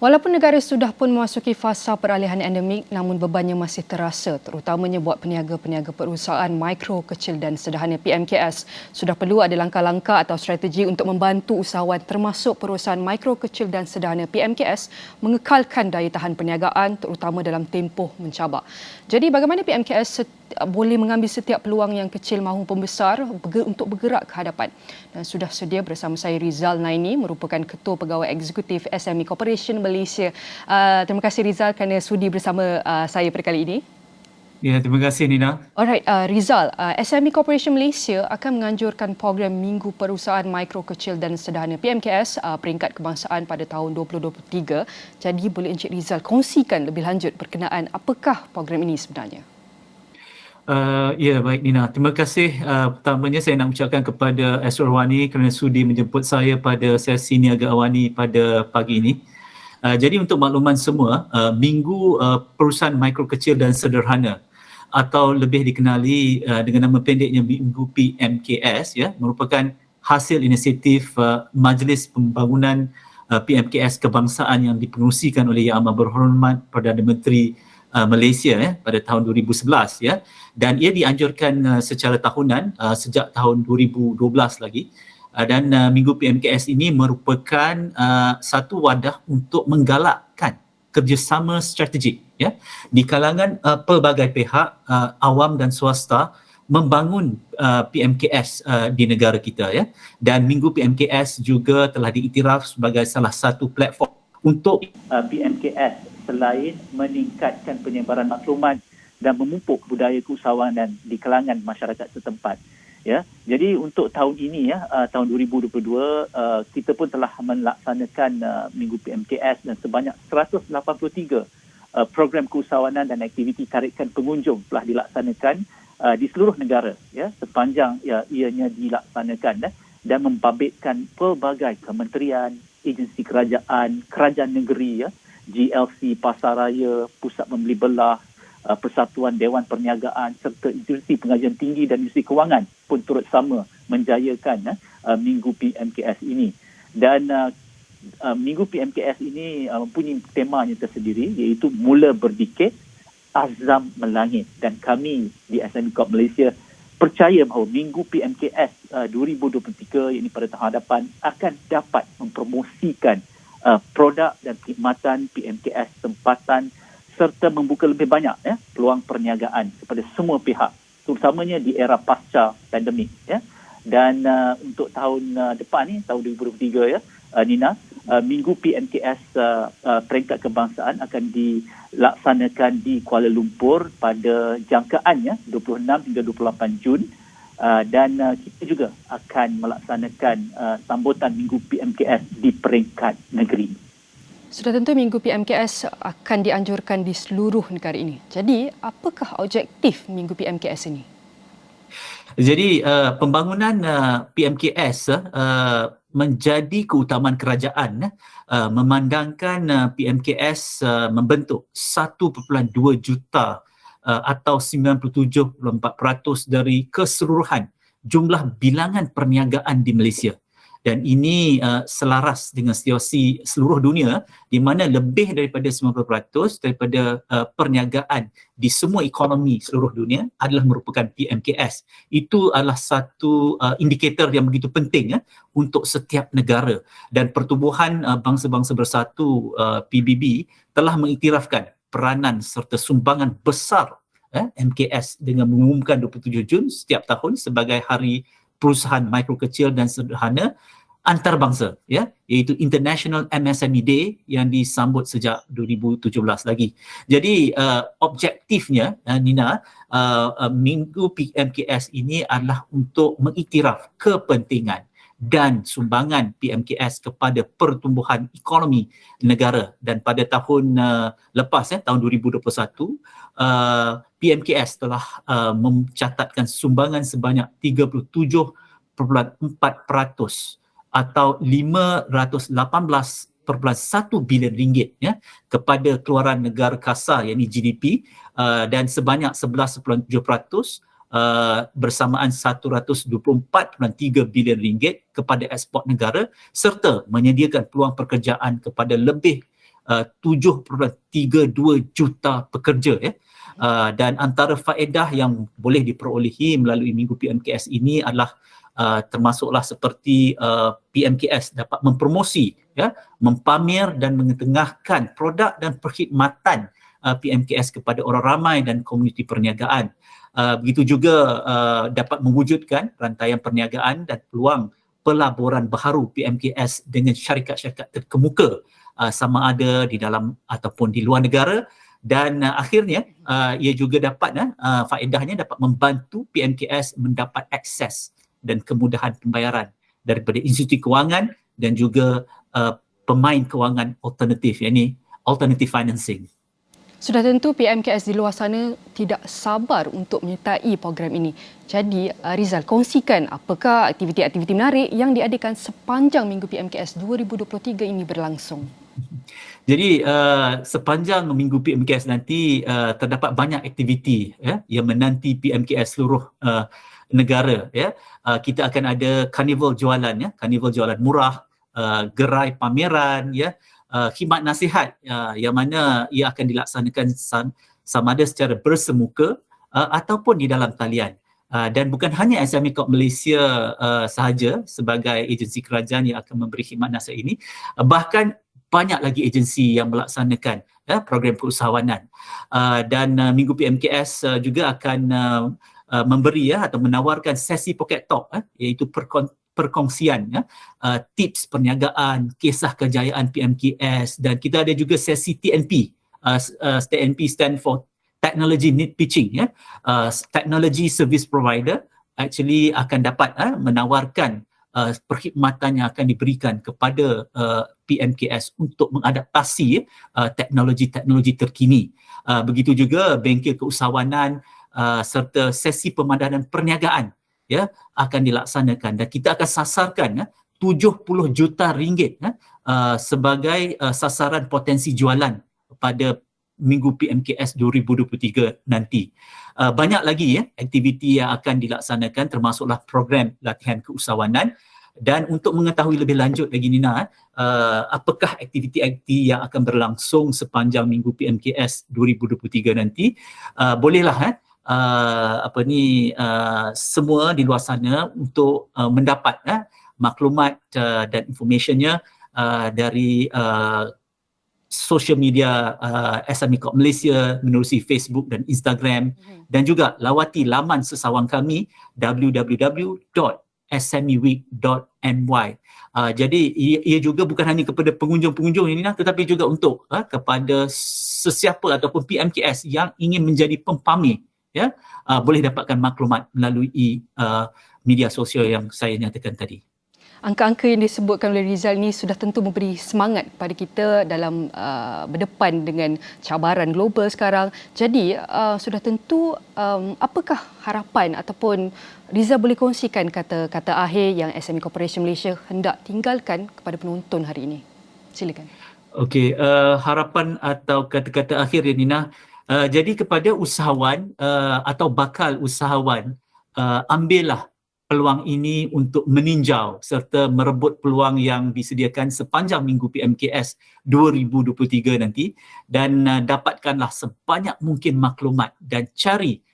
Walaupun negara sudah pun memasuki fasa peralihan endemik, namun bebannya masih terasa, terutamanya buat peniaga-peniaga perusahaan mikro, kecil dan sederhana PMKS. Sudah perlu ada langkah-langkah atau strategi untuk membantu usahawan termasuk perusahaan mikro, kecil dan sederhana PMKS mengekalkan daya tahan perniagaan terutama dalam tempoh mencabar. Jadi bagaimana PMKS boleh mengambil setiap peluang yang kecil maupun besar untuk bergerak ke hadapan? Dan sudah sedia bersama saya Rizal Naini, merupakan Ketua Pegawai Eksekutif SME Corporation Malaysia. Terima kasih Rizal kerana sudi bersama saya pada kali ini. Ya, terima kasih Nina. Alright, Rizal, SME Corporation Malaysia akan menganjurkan program Minggu Perusahaan Mikro, Kecil dan Sederhana PMKS peringkat kebangsaan pada tahun 2023. Jadi boleh Encik Rizal kongsikan lebih lanjut berkenaan apakah program ini sebenarnya? Ya, baik Nina. Terima kasih. Pertamanya saya nak ucapkan kepada Astro Awani kerana sudi menjemput saya pada sesi Niaga Awani pada pagi ini. Jadi untuk makluman semua, Minggu Perusahaan Mikro Kecil dan Sederhana atau lebih dikenali dengan nama pendeknya Minggu PMKS, ya, merupakan hasil inisiatif Majlis Pembangunan PMKS Kebangsaan yang dipengerusikan oleh Yang Amat Berhormat Perdana Menteri Malaysia pada tahun 2011, ya, dan ia dianjurkan secara tahunan sejak tahun 2012 lagi. Dan Minggu PMKS ini merupakan satu wadah untuk menggalakkan kerjasama strategik, ya, di kalangan pelbagai pihak awam dan swasta membangun PMKS di negara kita, ya. Dan Minggu PMKS juga telah diiktiraf sebagai salah satu platform untuk PMKS selain meningkatkan penyebaran maklumat dan memupuk budaya keusahawanan di kalangan masyarakat setempat. Ya, jadi untuk tahun ini, ya, tahun 2022, kita pun telah melaksanakan Minggu PMKS dan sebanyak 183 program keusahawanan dan aktiviti tarikan pengunjung telah dilaksanakan di seluruh negara, ya, sepanjang ianya dilaksanakan dan membabitkan pelbagai kementerian, agensi kerajaan, kerajaan negeri, ya, GLC, Pasaraya, Pusat Membeli Belah, Persatuan Dewan Perniagaan serta institusi pengajian tinggi dan institusi kewangan pun turut sama menjayakan Minggu PMKS ini. Dan Minggu PMKS ini mempunyai temanya tersendiri, iaitu Mula Berdikir, Azam Melangit. Dan kami di SME Corp Malaysia percaya bahawa Minggu PMKS 2023, ini pada tahun hadapan, akan dapat mempromosikan produk dan khidmatan PMKS tempatan serta membuka lebih banyak, ya, peluang perniagaan kepada semua pihak, terutamanya di era pasca pandemik, ya. Dan untuk tahun depan ni, tahun 2023, ya, Nina, Minggu PMKS peringkat kebangsaan akan dilaksanakan di Kuala Lumpur pada jangkaan, 26 hingga 28 Jun. Dan kita juga akan melaksanakan sambutan Minggu PMKS di peringkat negeri. Sudah tentu Minggu PMKS akan dianjurkan di seluruh negara ini. Jadi, apakah objektif Minggu PMKS ini? Jadi, pembangunan PMKS menjadi keutamaan kerajaan, memandangkan PMKS membentuk 1.2 juta atau 97.4% dari keseluruhan jumlah bilangan perniagaan di Malaysia. Dan ini selaras dengan situasi seluruh dunia di mana lebih daripada 90% daripada perniagaan di semua ekonomi seluruh dunia adalah merupakan PMKS. Itu adalah satu indikator yang begitu penting, ya, untuk setiap negara. Dan Pertubuhan Bangsa-Bangsa Bersatu PBB telah mengiktirafkan peranan serta sumbangan besar MKS dengan mengumumkan 27 Jun setiap tahun sebagai Hari Perusahaan Mikro Kecil dan Sederhana antarabangsa, ya, iaitu International MSME Day yang disambut sejak 2017 lagi. Jadi objektifnya, Nina, Minggu PMKS ini adalah untuk mengiktiraf kepentingan dan sumbangan PMKS kepada pertumbuhan ekonomi negara. Dan pada tahun lepas, tahun 2021, PMKS telah mencatatkan sumbangan sebanyak 37.4% atau 518.1 bilion ringgit, ya, kepada keluaran negara kasar, yakni GDP, dan sebanyak 11.7% bersamaan 124.3 bilion ringgit kepada ekspor negara, serta menyediakan peluang pekerjaan kepada lebih 7.32 juta pekerja ya. Dan antara faedah yang boleh diperolehi melalui Minggu PMKS ini adalah termasuklah seperti PMKS dapat mempromosi ya, mempamer dan mengetengahkan produk dan perkhidmatan PMKS kepada orang ramai dan komuniti perniagaan. Begitu juga dapat mewujudkan rantaian perniagaan dan peluang pelaburan baharu PMKS dengan syarikat-syarikat terkemuka sama ada di dalam ataupun di luar negara, dan akhirnya ia juga dapat faedahnya dapat membantu PMKS mendapat akses dan kemudahan pembayaran daripada institusi kewangan dan juga pemain kewangan alternatif, yakni alternative financing. Sudah tentu PMKS di luar sana tidak sabar untuk menyertai program ini. Jadi Rizal, kongsikan apakah aktiviti-aktiviti menarik yang diadakan sepanjang Minggu PMKS 2023 ini berlangsung. Jadi sepanjang Minggu PMKS nanti terdapat banyak aktiviti ya, yang menanti PMKS seluruh negara ya. Kita akan ada karnival jualan ya, karnival jualan murah, gerai pameran ya, khidmat nasihat yang mana ia akan dilaksanakan sama ada secara bersemuka ataupun di dalam talian. Dan bukan hanya SME Corp Malaysia sahaja sebagai agensi kerajaan yang akan memberi khidmat nasihat ini, bahkan banyak lagi agensi yang melaksanakan program keusahawanan. Dan Minggu PMKS juga akan memberi atau menawarkan sesi pocket talk iaitu perkongsian tips perniagaan, kisah kejayaan PMKS, dan kita ada juga sesi TNP. TNP stand for Technology Need Pitching ya. Technology Service Provider actually akan dapat menawarkan perkhidmatan yang akan diberikan kepada PMKS untuk mengadaptasi teknologi-teknologi terkini. Begitu juga bengkel keusahawanan serta sesi pemadanan perniagaan ya akan dilaksanakan, dan kita akan sasarkan 70 juta ringgit sebagai sasaran potensi jualan pada Minggu PMKS 2023 nanti. Banyak lagi aktiviti yang akan dilaksanakan, termasuklah program latihan keusahawanan. Dan untuk mengetahui lebih lanjut lagi Nina, apakah aktiviti-aktiviti yang akan berlangsung sepanjang Minggu PMKS 2023 nanti, bolehlah semua di luar sana untuk mendapat maklumat dan informationnya dari social media SME Corp Malaysia menerusi Facebook dan Instagram, dan juga lawati laman sesawang kami www.smeweek.my. Jadi ia juga bukan hanya kepada pengunjung-pengunjung ini tetapi juga untuk kepada sesiapa ataupun PMKS yang ingin menjadi pempamer ya, boleh dapatkan maklumat melalui media sosial yang saya nyatakan tadi. Angka-angka yang disebutkan oleh Rizal ni sudah tentu memberi semangat kepada kita dalam berdepan dengan cabaran global sekarang. Jadi sudah tentu apakah harapan ataupun Rizal boleh kongsikan kata-kata akhir yang SME Corporation Malaysia hendak tinggalkan kepada penonton hari ini? Silakan. Okey, harapan atau kata-kata akhir ya Nina. Jadi kepada usahawan atau bakal usahawan, ambillah peluang ini untuk meninjau serta merebut peluang yang disediakan sepanjang Minggu PMKS 2023 nanti, dan dapatkanlah sebanyak mungkin maklumat dan cari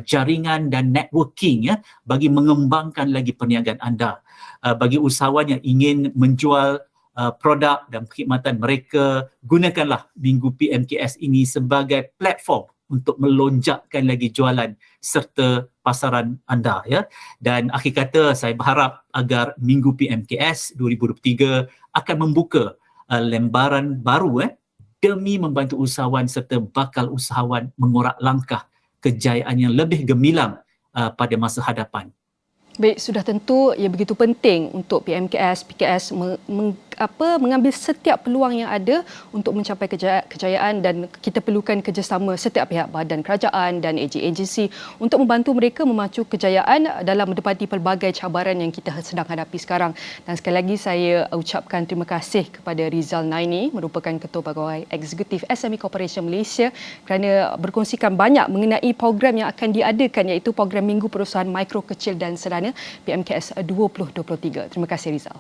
jaringan dan networking ya bagi mengembangkan lagi perniagaan anda. Bagi usahawan yang ingin menjual produk dan perkhidmatan mereka, gunakanlah Minggu PMKS ini sebagai platform untuk melonjakkan lagi jualan serta pasaran anda ya. Dan akhir kata, saya berharap agar Minggu PMKS 2023 akan membuka lembaran baru demi membantu usahawan serta bakal usahawan mengorak langkah kejayaan yang lebih gemilang pada masa hadapan. Baik, sudah tentu ia begitu penting untuk PKS mengambil setiap peluang yang ada untuk mencapai kejayaan, dan kita perlukan kerjasama setiap pihak, badan kerajaan dan agensi untuk membantu mereka memacu kejayaan dalam mendepati pelbagai cabaran yang kita sedang hadapi sekarang. Dan sekali lagi saya ucapkan terima kasih kepada Rizal Naini, merupakan Ketua Pegawai Eksekutif SME Corporation Malaysia, kerana berkongsikan banyak mengenai program yang akan diadakan, iaitu program Minggu Perusahaan Mikro, Kecil dan Sederhana PMKS 2023. Terima kasih Rizal.